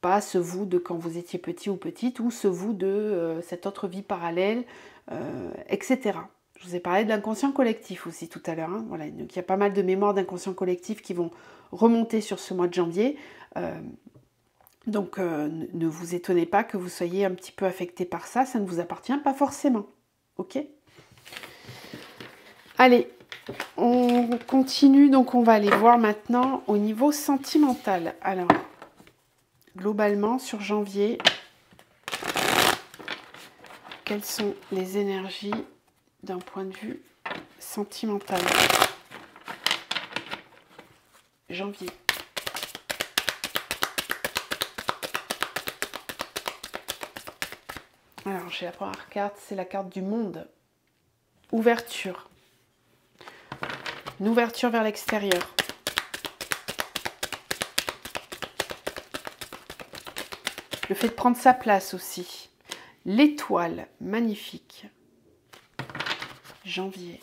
Pas ce vous de quand vous étiez petit ou petite, ou ce vous de cette autre vie parallèle, etc. Je vous ai parlé de l'inconscient collectif aussi tout à l'heure. Hein. Voilà, donc il y a pas mal de mémoires d'inconscient collectif qui vont remonter sur ce mois de janvier. Donc ne vous étonnez pas que vous soyez un petit peu affecté par ça, ça ne vous appartient pas forcément. Ok? Allez, on continue, donc on va aller voir maintenant au niveau sentimental. Alors, globalement, sur janvier, quelles sont les énergies d'un point de vue sentimental? Janvier. Alors, j'ai la première carte, c'est la carte du monde. Ouverture. Une ouverture vers l'extérieur. Le fait de prendre sa place aussi. L'étoile, magnifique. Janvier,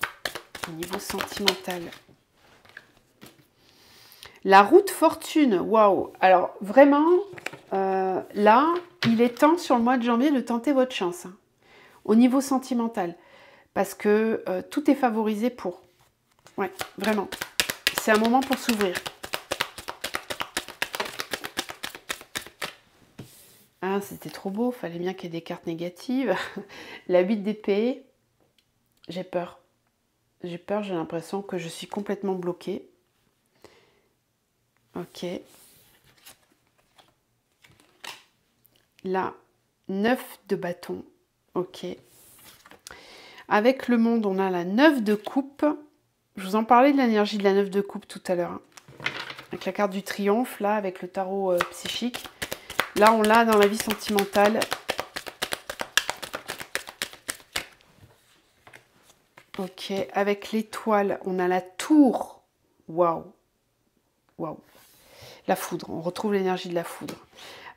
au niveau sentimental. La route fortune, waouh! Alors, vraiment, là, il est temps sur le mois de janvier de tenter votre chance. Hein, au niveau sentimental. Parce que tout est favorisé pour. Ouais, vraiment. C'est un moment pour s'ouvrir. Ah, c'était trop beau, fallait bien qu'il y ait des cartes négatives. La 8 d'épée, j'ai peur. J'ai peur, j'ai l'impression que je suis complètement bloquée. Ok. La 9 de bâton. Ok. Avec le monde, on a la 9 de coupe. Je vous en parlais de l'énergie de la 9 de coupe tout à l'heure. Hein. Avec la carte du triomphe, là, avec le tarot psychique. Là, on l'a dans la vie sentimentale. Ok, avec l'étoile, on a la tour. Waouh. Waouh. La foudre, on retrouve l'énergie de la foudre.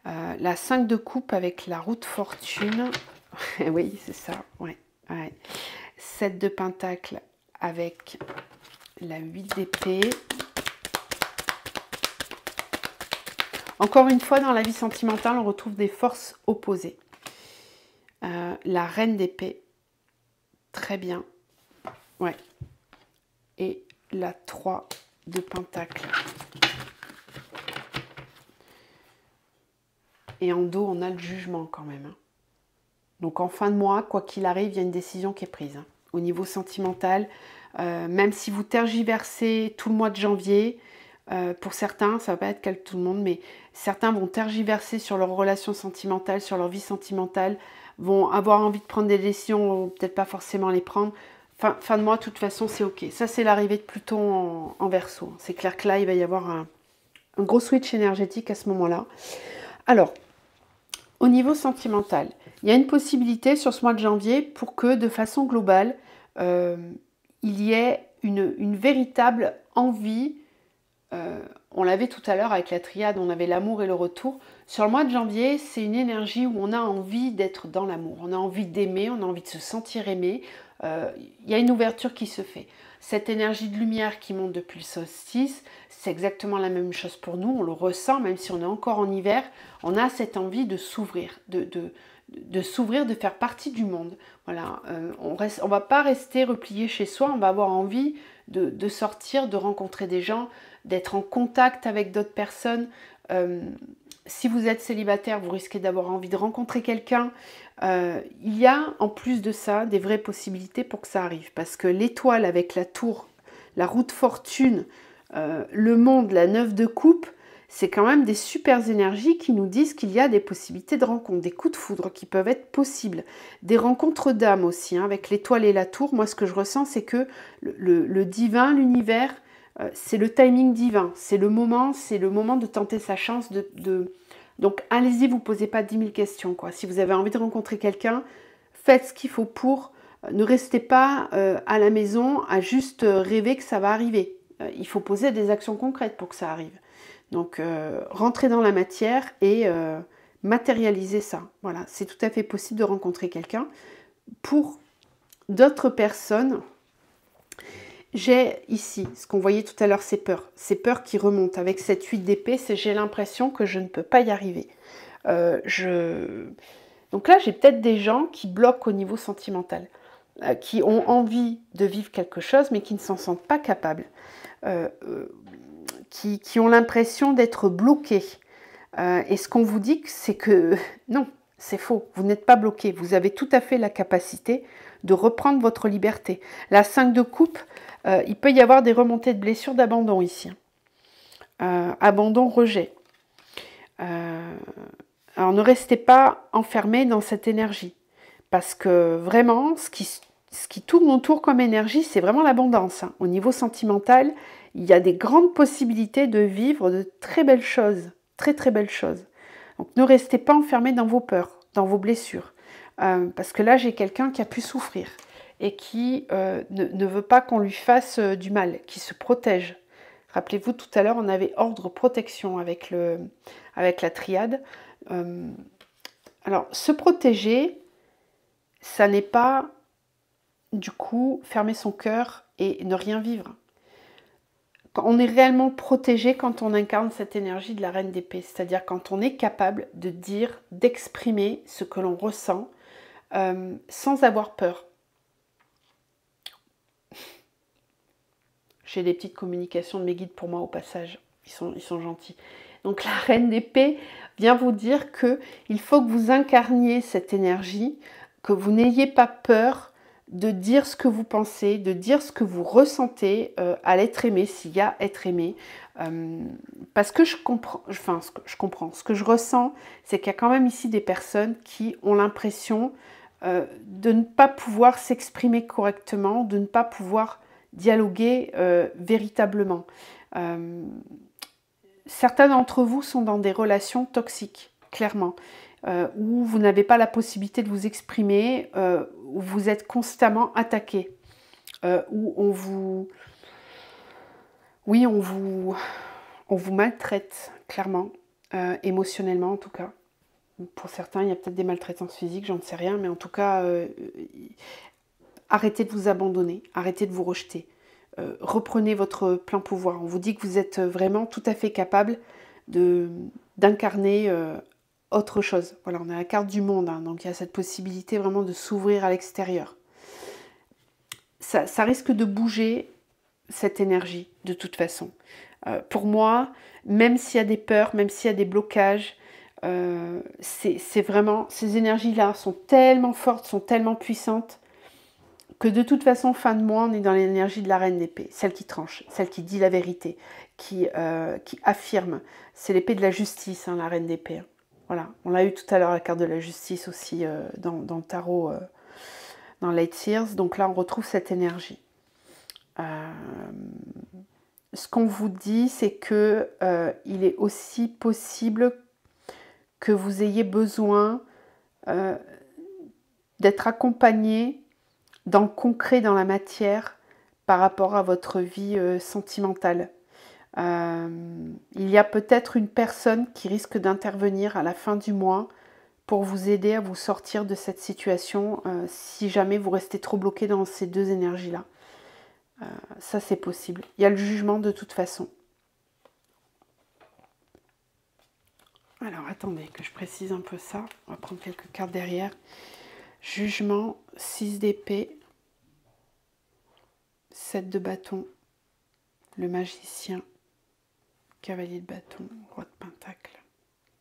La 5 de coupe avec la roue de fortune. Oui, c'est ça. Ouais, ouais. 7 de pentacle avec la 8 d'épée. Encore une fois, dans la vie sentimentale, on retrouve des forces opposées. La reine d'épée. Très bien. Ouais. Et la 3 de pentacle. Et en dos, on a le jugement quand même. Hein. Donc en fin de mois, quoi qu'il arrive, il y a une décision qui est prise. Hein. Au niveau sentimental, même si vous tergiversez tout le mois de janvier, pour certains, ça ne va pas être cas de tout le monde, mais certains vont tergiverser sur leur relation sentimentale, sur leur vie sentimentale, vont avoir envie de prendre des décisions, peut-être pas forcément les prendre. Fin de mois, de toute façon, c'est ok. Ça, c'est l'arrivée de Pluton en Verseau. C'est clair que là, il va y avoir un gros switch énergétique à ce moment-là. Alors, au niveau sentimental, il y a une possibilité sur ce mois de janvier pour que, de façon globale, il y ait une véritable envie. On l'avait tout à l'heure avec la triade, on avait l'amour et le retour. Sur le mois de janvier, c'est une énergie où on a envie d'être dans l'amour, on a envie d'aimer, on a envie de se sentir aimé. Il y a une ouverture qui se fait. Cette énergie de lumière qui monte depuis le solstice, c'est exactement la même chose pour nous, on le ressent, même si on est encore en hiver, on a cette envie de s'ouvrir, de s'ouvrir, de faire partie du monde. Voilà, on va pas rester replié chez soi, on va avoir envie de sortir, de rencontrer des gens, d'être en contact avec d'autres personnes. Si vous êtes célibataire, vous risquez d'avoir envie de rencontrer quelqu'un. Il y a en plus de ça des vraies possibilités pour que ça arrive. Parce que l'étoile avec la tour, la roue de fortune, le monde, la 9 de coupe, c'est quand même des super énergies qui nous disent qu'il y a des possibilités de rencontres, des coups de foudre qui peuvent être possibles, des rencontres d'âme aussi, hein, avec l'étoile et la tour. Moi, ce que je ressens, c'est que le divin, l'univers, c'est le timing divin, c'est le moment de tenter sa chance. Donc, allez-y, vous ne posez pas 10 000 questions, quoi. Si vous avez envie de rencontrer quelqu'un, faites ce qu'il faut pour. Ne restez pas à la maison à juste rêver que ça va arriver. Il faut poser des actions concrètes pour que ça arrive. Donc, rentrez dans la matière et matérialisez ça. Voilà, c'est tout à fait possible de rencontrer quelqu'un. Pour d'autres personnes, j'ai ici, ce qu'on voyait tout à l'heure, ces peurs qui remontent. Avec cette 8 d'épée, j'ai l'impression que je ne peux pas y arriver. Donc là, j'ai peut-être des gens qui bloquent au niveau sentimental, qui ont envie de vivre quelque chose, mais qui ne s'en sentent pas capables. Qui ont l'impression d'être bloqués. Et ce qu'on vous dit, c'est que non, c'est faux. Vous n'êtes pas bloqué. Vous avez tout à fait la capacité de reprendre votre liberté. La 5 de coupe, il peut y avoir des remontées de blessures, d'abandon ici. Abandon, rejet. Alors ne restez pas enfermés dans cette énergie. Parce que vraiment, ce qui tourne autour comme énergie, c'est vraiment l'abondance. Hein. Au niveau sentimental, il y a des grandes possibilités de vivre de très belles choses, très très belles choses. Donc ne restez pas enfermés dans vos peurs, dans vos blessures. Parce que là, j'ai quelqu'un qui a pu souffrir et qui ne veut pas qu'on lui fasse du mal, qui se protège. Rappelez-vous, tout à l'heure, on avait ordre protection avec la triade. Alors, se protéger, ça n'est pas, du coup, fermer son cœur et ne rien vivre. On est réellement protégé quand on incarne cette énergie de la reine d'épée, c'est-à-dire quand on est capable de dire, d'exprimer ce que l'on ressent sans avoir peur. J'ai des petites communications de mes guides pour moi au passage, ils sont gentils. Donc la reine d'épée vient vous dire qu'il faut que vous incarniez cette énergie, que vous n'ayez pas peur de dire ce que vous pensez, de dire ce que vous ressentez à l'être aimé, s'il y a être aimé. Parce que je comprends, ce que je ressens, c'est qu'il y a quand même ici des personnes qui ont l'impression de ne pas pouvoir s'exprimer correctement, de ne pas pouvoir dialoguer véritablement. Certains d'entre vous sont dans des relations toxiques, clairement. Où vous n'avez pas la possibilité de vous exprimer, où vous êtes constamment attaqué, où on vous maltraite, clairement, émotionnellement en tout cas. Pour certains, il y a peut-être des maltraitances physiques, j'en sais rien, mais en tout cas, arrêtez de vous abandonner, arrêtez de vous rejeter. Reprenez votre plein pouvoir. On vous dit que vous êtes vraiment tout à fait capable d'incarner autre chose. Voilà, on a la carte du monde, hein, donc il y a cette possibilité vraiment de s'ouvrir à l'extérieur. Ça risque de bouger cette énergie, de toute façon. Pour moi, même s'il y a des peurs, même s'il y a des blocages, c'est vraiment, ces énergies-là sont tellement fortes, sont tellement puissantes, que de toute façon, fin de mois, on est dans l'énergie de la reine d'épée, celle qui tranche, celle qui dit la vérité, qui affirme. C'est l'épée de la justice, hein, la reine d'épée. Voilà, on l'a eu tout à l'heure, la carte de la justice aussi dans le tarot, dans Light Seers. Donc là, on retrouve cette énergie. Ce qu'on vous dit, c'est que il est aussi possible que vous ayez besoin d'être accompagné dans le concret, dans la matière, par rapport à votre vie sentimentale. Il y a peut-être une personne qui risque d'intervenir à la fin du mois pour vous aider à vous sortir de cette situation si jamais vous restez trop bloqué dans ces deux énergies-là. Ça, c'est possible. Il y a le jugement de toute façon. Alors, attendez que je précise un peu ça. On va prendre quelques cartes derrière. Jugement, 6 d'épée, 7 de bâton, le magicien, cavalier de bâton, roi de pentacle,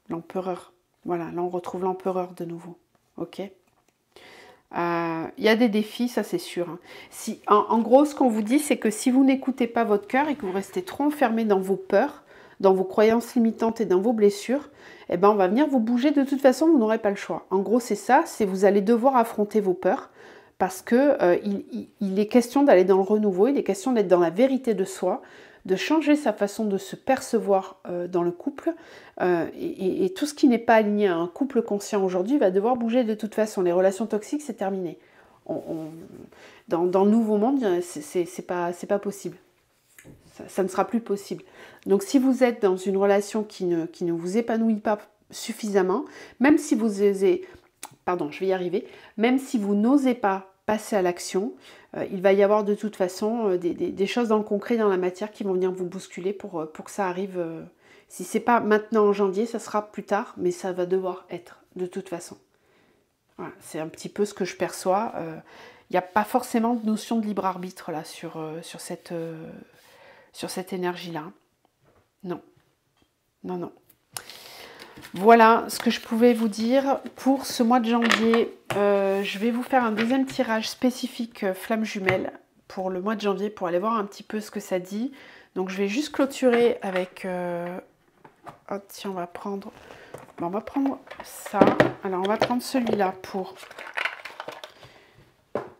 l'empereur. Voilà, là on retrouve l'empereur de nouveau. Ok. Il y a des défis, ça c'est sûr. Hein. En gros, ce qu'on vous dit, c'est que si vous n'écoutez pas votre cœur et que vous restez trop enfermé dans vos peurs, dans vos croyances limitantes et dans vos blessures, eh ben, on va venir vous bouger. De toute façon, vous n'aurez pas le choix. En gros, c'est ça, c'est vous allez devoir affronter vos peurs parce que il est question d'aller dans le renouveau, il est question d'être dans la vérité de soi, de changer sa façon de se percevoir dans le couple. Et tout ce qui n'est pas aligné à un couple conscient aujourd'hui va devoir bouger de toute façon. Les relations toxiques, c'est terminé. Dans le nouveau monde, c'est pas possible. Ça ne sera plus possible. Donc si vous êtes dans une relation qui ne vous épanouit pas suffisamment, même si vous osez, pardon, je vais y arriver, même si vous n'osez pas passer à l'action, il va y avoir de toute façon des choses dans le concret, dans la matière qui vont venir vous bousculer pour que ça arrive. Si c'est pas maintenant en janvier, ça sera plus tard, mais ça va devoir être de toute façon. Voilà, c'est un petit peu ce que je perçois. Il n'y a pas forcément de notion de libre arbitre là sur cette énergie-là. Non. Non, non. Voilà ce que je pouvais vous dire pour ce mois de janvier. Je vais vous faire un deuxième tirage spécifique flamme jumelle pour le mois de janvier pour aller voir un petit peu ce que ça dit. Donc je vais juste clôturer avec... Oh, tiens, on va prendre ça. Alors on va prendre celui-là pour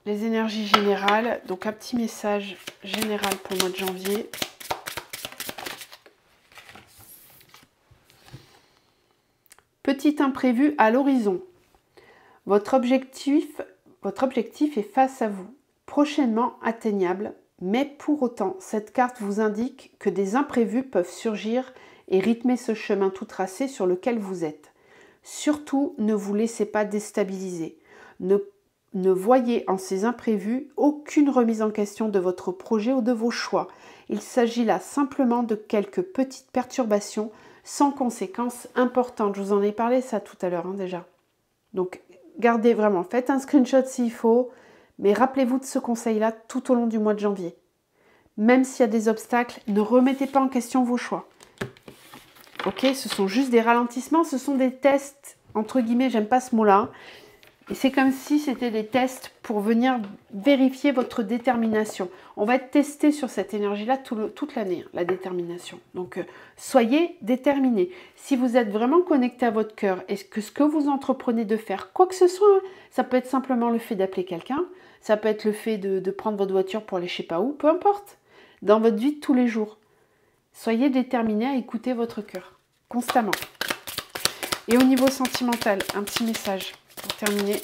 les énergies générales. Donc un petit message général pour le mois de janvier. Petit imprévu à l'horizon. Votre objectif est face à vous, prochainement atteignable, mais pour autant, cette carte vous indique que des imprévus peuvent surgir et rythmer ce chemin tout tracé sur lequel vous êtes. Surtout, ne vous laissez pas déstabiliser. Ne voyez en ces imprévus aucune remise en question de votre projet ou de vos choix. Il s'agit là simplement de quelques petites perturbations sans conséquences importantes. Je vous en ai parlé ça tout à l'heure déjà. Donc, gardez vraiment, faites un screenshot s'il faut, mais rappelez-vous de ce conseil-là tout au long du mois de janvier. Même s'il y a des obstacles, ne remettez pas en question vos choix. Ok, ce sont juste des ralentissements, ce sont des tests, entre guillemets, j'aime pas ce mot-là. Et c'est comme si c'était des tests pour venir vérifier votre détermination. On va être testé sur cette énergie-là toute l'année, la détermination. Donc, soyez déterminés. Si vous êtes vraiment connecté à votre cœur et que ce que vous entreprenez de faire, quoi que ce soit, hein, ça peut être simplement le fait d'appeler quelqu'un, ça peut être le fait de prendre votre voiture pour aller je sais pas où, peu importe, dans votre vie de tous les jours. Soyez déterminés à écouter votre cœur, constamment. Et au niveau sentimental, un petit message pour terminer.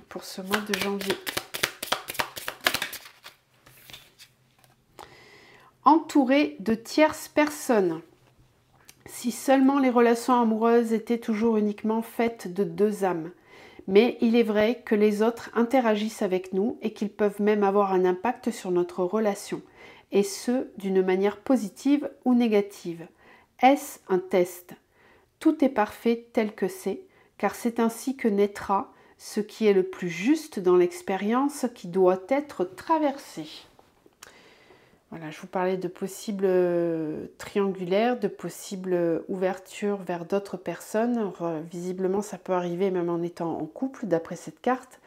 Pour ce mois de janvier. Entouré de tierces personnes. Si seulement les relations amoureuses étaient toujours uniquement faites de deux âmes. Mais il est vrai que les autres interagissent avec nous et qu'ils peuvent même avoir un impact sur notre relation. Et ce, d'une manière positive ou négative. Est-ce un test? Tout est parfait tel que c'est, car c'est ainsi que naîtra ce qui est le plus juste dans l'expérience qui doit être traversée. Voilà, je vous parlais de possibles triangulaires, de possibles ouvertures vers d'autres personnes. Visiblement, ça peut arriver même en étant en couple, d'après cette carte.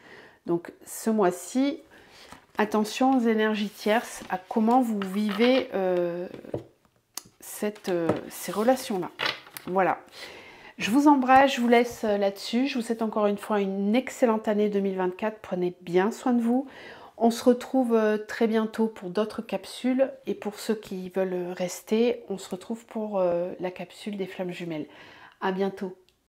Donc, ce mois-ci, attention aux énergies tierces, à comment vous vivez ces relations-là. Voilà. Je vous embrasse, je vous laisse là-dessus. Je vous souhaite encore une fois une excellente année 2024. Prenez bien soin de vous. On se retrouve très bientôt pour d'autres capsules. Et pour ceux qui veulent rester, on se retrouve pour la capsule des flammes jumelles. À bientôt.